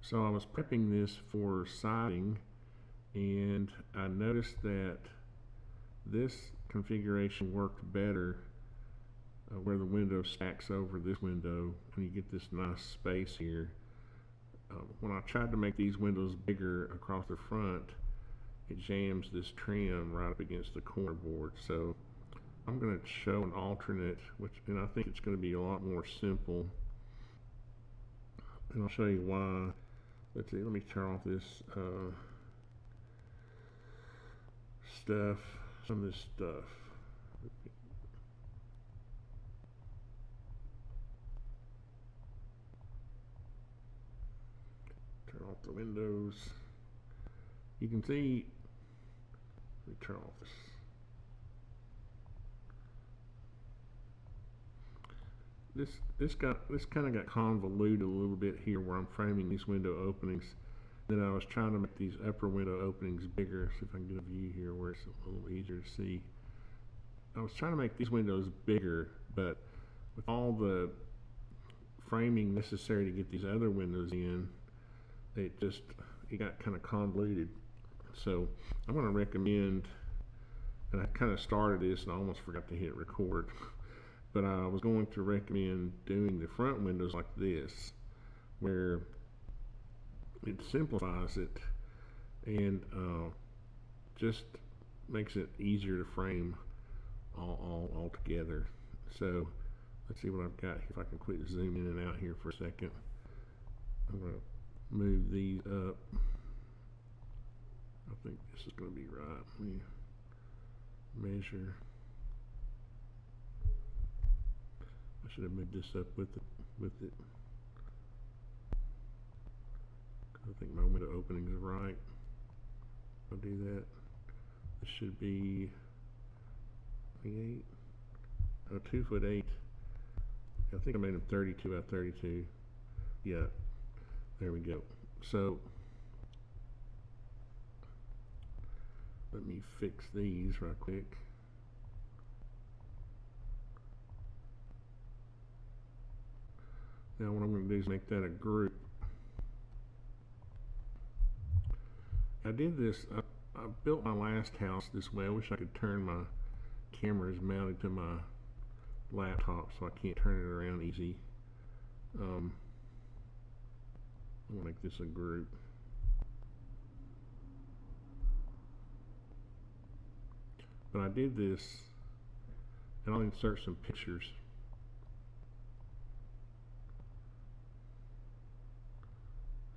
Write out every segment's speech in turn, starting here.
So I was prepping this for siding, and I noticed that this configuration worked better where the window stacks over this window and you get this nice space here. When I tried to make these windows bigger across the front, it jams this trim right up against the corner board. So I'm going to show an alternate, and I think it's going to be a lot more simple, and I'll show you why. Let's see, let me turn off this some of this stuff. Turn off the windows. You can see, let me turn off this. This kind of got convoluted a little bit here where I'm framing these window openings. Then I was trying to make these upper window openings bigger. See if I can get a view here where it's a little easier to see. I was trying to make these windows bigger, but with all the framing necessary to get these other windows in, it got kind of convoluted. So I'm going to recommend, and I kind of started this and I almost forgot to hit record, but I was going to recommend doing the front windows like this, where it simplifies it and just makes it easier to frame all together. So let's see what I've got here. If I can quickly zoom in and out here for a second. I'm going to move these up. I think this is going to be right. Let me measure. I should have moved this up with it. I think my window openings are right. I'll do that. This should be 2'8". I think I made them 32 by 32. Yeah, there we go. So let me fix these right quick. Now what I'm going to do is make that a group. I did this, I built my last house this way. I wish I could turn my cameras mounted to my laptop so I can't turn it around easy. I'm going to make this a group. But I did this, and I'll insert some pictures.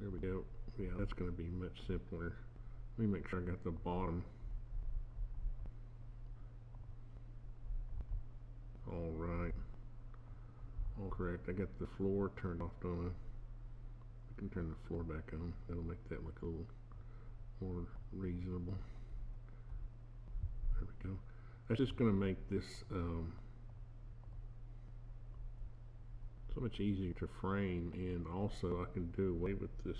There we go. Yeah, that's going to be much simpler. Let me make sure I got the bottom all right, all correct. I got the floor turned off, don't I? I can turn the floor back on. That'll make that look a little more reasonable. There we go. That's just going to make this so much easier to frame, and also I can do away with this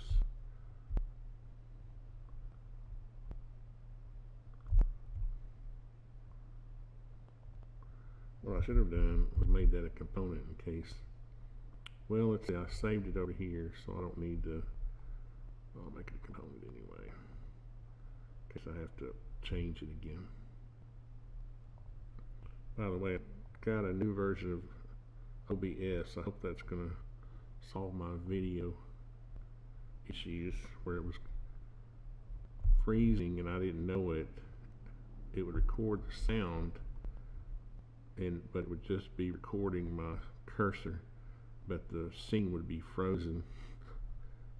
what I should have done was made that a component in case. Well, let's see, I saved it over here, so I don't need to. I'll make it a component anyway, in case I have to change it again. By the way, I've got a new version of OBS. I hope that's going to solve my video issues where it was freezing and I didn't know it. It would record the sound, but it would just be recording my cursor, but the scene would be frozen.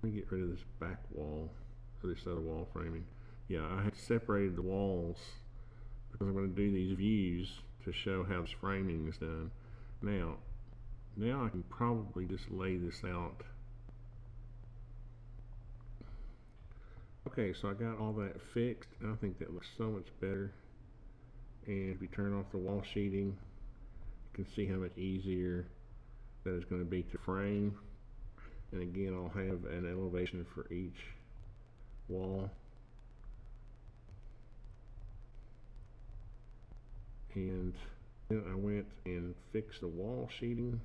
Let me get rid of this back wall, or this other wall framing. Yeah, I had separated the walls because I'm going to do these views to show how this framing is done. Now I can probably just lay this out. Okay, so I got all that fixed, and I think that looks so much better. And if you turn off the wall sheeting, you can see how much easier that is going to be to frame. And again, I'll have an elevation for each wall. And then I went and fixed the wall sheeting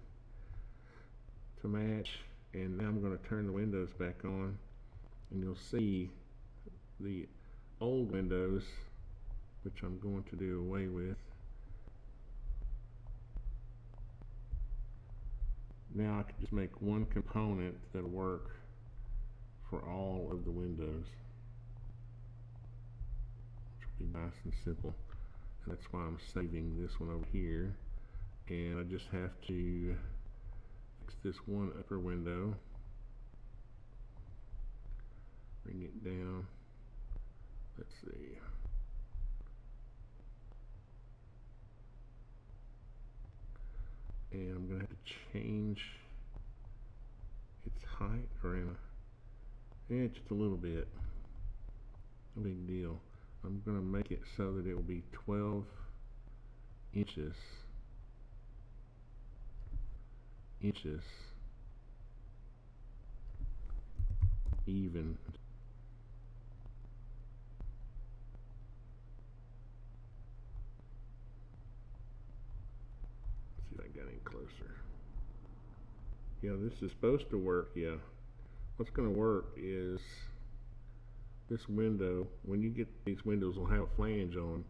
to match, and now I'm going to turn the windows back on. and you'll see the old windows, which I'm going to do away with. Now I can just make one component that'll work for all of the windows, which will be nice and simple. And that's why I'm saving this one over here. And I just have to fix this one upper window, bring it down. Let's see. And I'm going to have to change its height around, just a little bit. No big deal. I'm going to make it so that it will be 12 inches. Even. Let's see if I got any closer. Yeah, this is supposed to work. Yeah. What's going to work is this window. When you get these windows, will have a flange on,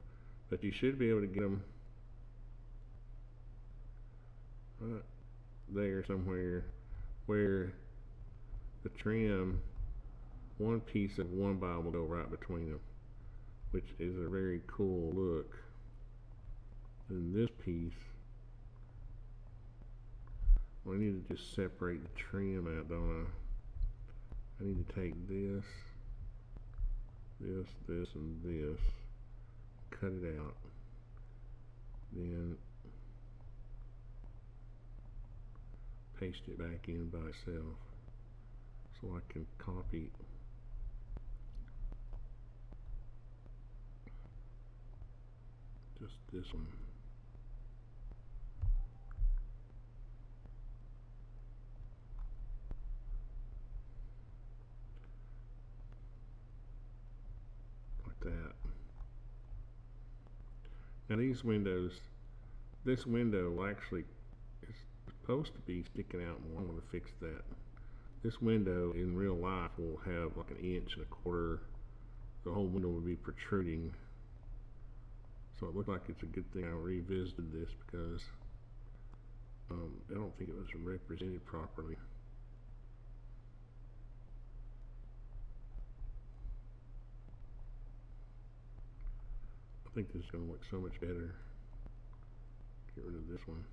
but you should be able to get them right there somewhere where the trim, one piece of one bar will go right between them, which is a very cool look. And this piece, well, I need to just separate the trim out, don't I? I need to take this, and this, cut it out, then paste it back in by itself so I can copy just this one. Like that. Now these windows, this window actually is supposed to be sticking out more. I'm going to fix that. This window in real life will have like 1.25 inches. The whole window will be protruding. So it looked like it's a good thing I revisited this because I don't think it was represented properly. I think this is going to look so much better. Get rid of this one.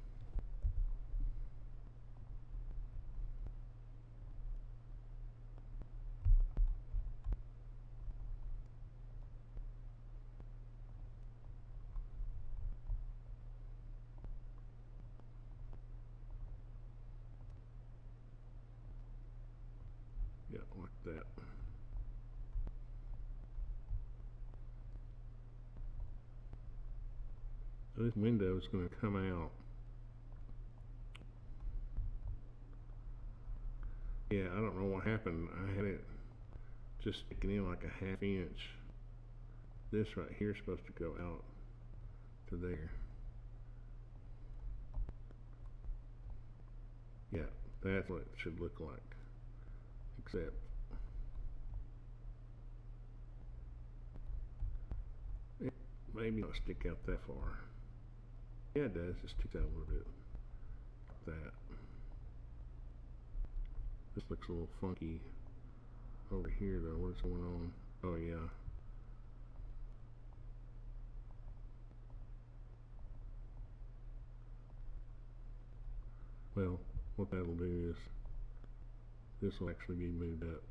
Yeah, like that. So this window is going to come out. Yeah, I don't know what happened. I had it just sticking in like a 1/2 inch. This right here is supposed to go out to there. Yeah, that's what it should look like. Except it maybe not stick out that far. Yeah, it does. It sticks out a little bit. Like that. This looks a little funky over here though. What's going on? Oh yeah. Well, what that'll do is this will actually be moved up.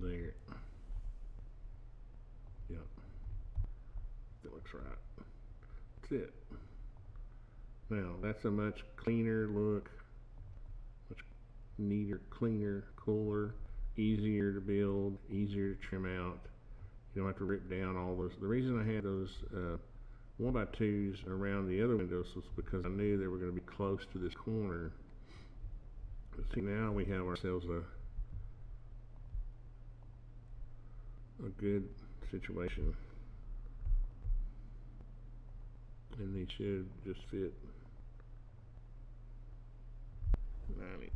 There. Yeah. That looks right. That's it. Now, that's a much cleaner look. Much neater, cleaner, cooler, easier to build, easier to trim out. You don't have to rip down all those. The reason I had those 1x2s around the other windows was because I knew they were going to be close to this corner. But see, now we have ourselves a good situation. and they should just fit 90.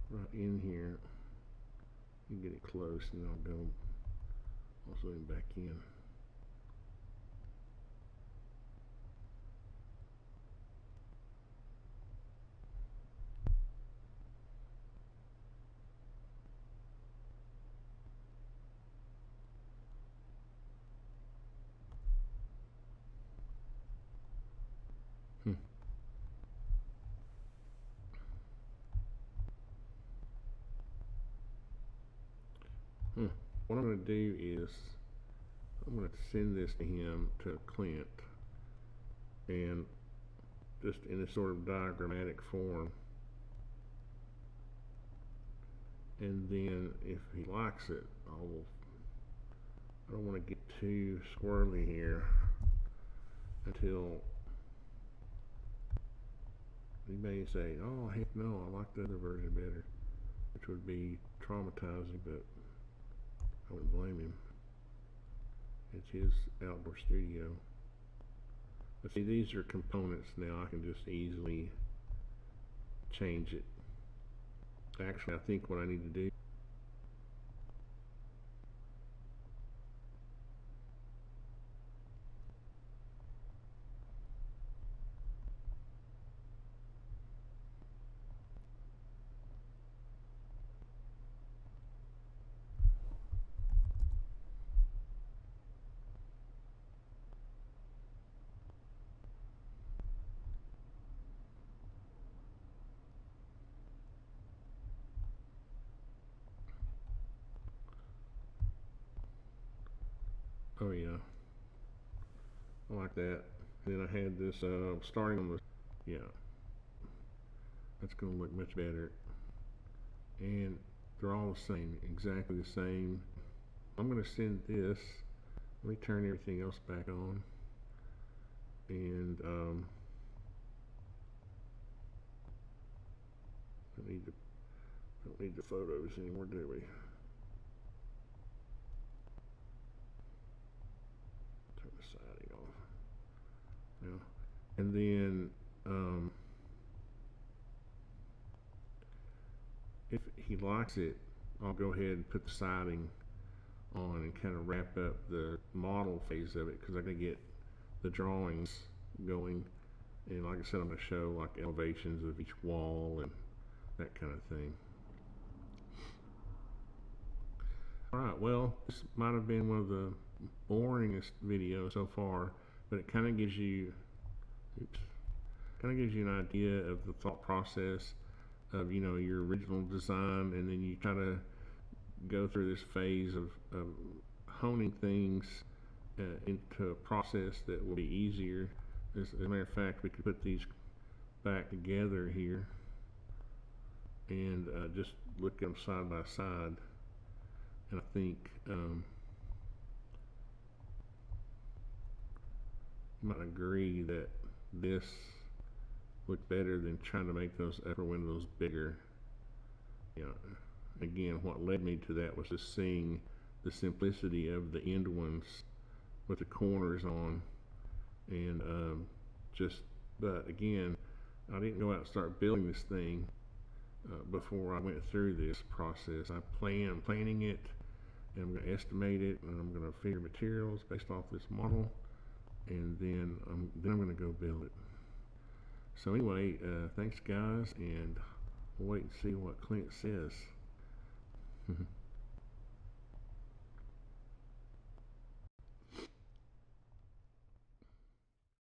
Right in here, you get it close, and I'll go also back in. What I'm going to do is I'm going to send this to him, to Clint, and just in a sort of diagrammatic form, and then if he likes it, I don't want to get too squirrely here until he may say, oh heck no, I like the other version better, which would be traumatizing, but I wouldn't blame him. It's his outdoor studio. But see, these are components now. I can just easily change it. Actually, I think what I need to do, oh yeah, I like that. And then I had this starting on the, yeah, that's going to look much better. And they're all the same, exactly the same. I'm going to send this. Let me turn everything else back on. And don't need the photos anymore, do we? Turn the siding off. Yeah. And then if he likes it, I'll go ahead and put the siding on and kind of wrap up the model phase of it, because I gotta get the drawings going. And like I said, I'm going to show like elevations of each wall and that kind of thing. Alright, well, this might have been one of the boringest videos so far, but it kind of gives you, an idea of the thought process of, you know, your original design, and then you try to go through this phase of honing things into a process that will be easier. As a matter of fact, we could put these back together here and just look at them side by side, and I think you might agree that this looked better than trying to make those upper windows bigger. You know, again, what led me to that was just seeing the simplicity of the end ones with the corners on, and but again, I didn't go out and start building this thing before I went through this process. I'm planning it, and I'm going to estimate it, and I'm going to figure materials based off this model, and then I'm going to go build it. So anyway, thanks guys, and we'll wait and see what Clint says.